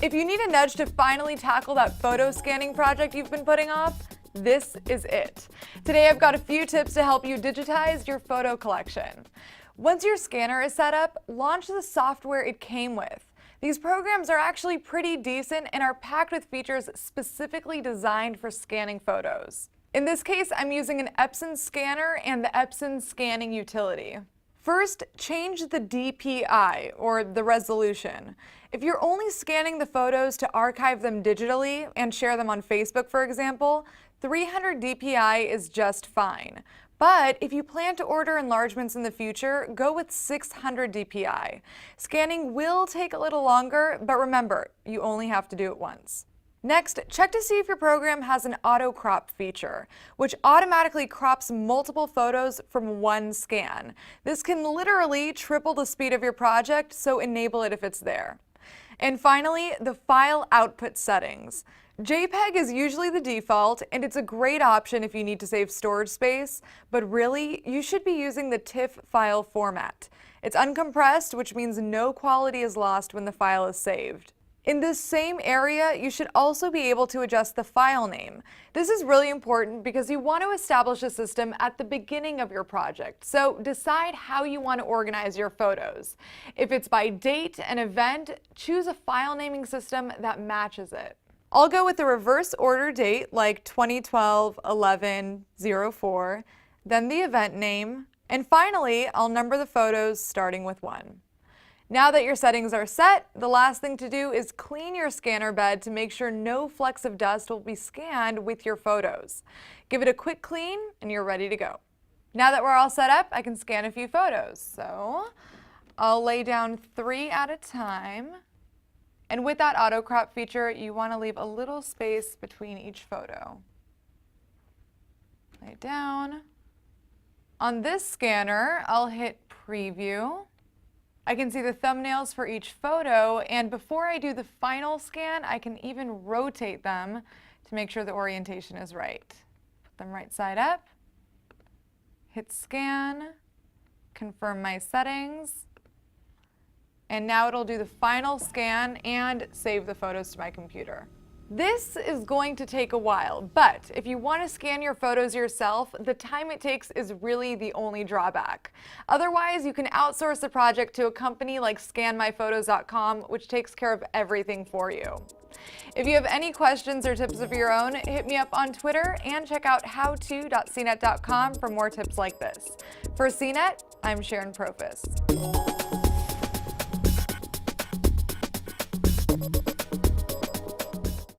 If you need a nudge to finally tackle that photo scanning project you've been putting off, this is it. Today I've got a few tips to help you digitize your photo collection. Once your scanner is set up, launch the software it came with. These programs are actually pretty decent and are packed with features specifically designed for scanning photos. In this case, I'm using an Epson scanner and the Epson scanning utility. First, change the DPI, or the resolution. If you're only scanning the photos to archive them digitally and share them on Facebook, for example, 300 DPI is just fine. But if you plan to order enlargements in the future, go with 600 DPI. Scanning will take a little longer, but remember, you only have to do it once. Next, check to see if your program has an auto crop feature, which automatically crops multiple photos from one scan. This can literally triple the speed of your project, so enable it if it's there. And finally, the file output settings. JPEG is usually the default, and it's a great option if you need to save storage space, but really, you should be using the TIFF file format. It's uncompressed, which means no quality is lost when the file is saved. In this same area, you should also be able to adjust the file name. This is really important because you want to establish a system at the beginning of your project, so decide how you want to organize your photos. If it's by date and event, choose a file naming system that matches it. I'll go with the reverse order date like 2012-11-04, then the event name, and finally, I'll number the photos starting with 1. Now that your settings are set, the last thing to do is clean your scanner bed to make sure no flecks of dust will be scanned with your photos. Give it a quick clean and you're ready to go. Now that we're all set up, I can scan a few photos. So I'll lay down 3 at a time. And with that auto crop feature, you want to leave a little space between each photo. Lay it down. On this scanner, I'll hit preview. I can see the thumbnails for each photo, and before I do the final scan, I can even rotate them to make sure the orientation is right. Put them right side up, hit scan, confirm my settings, and now it'll do the final scan and save the photos to my computer. This is going to take a while, but if you want to scan your photos yourself, the time it takes is really the only drawback. Otherwise, you can outsource the project to a company like scanmyphotos.com, which takes care of everything for you. If you have any questions or tips of your own, hit me up on Twitter and check out howto.cnet.com for more tips like this. For CNET, I'm Sharon Profis.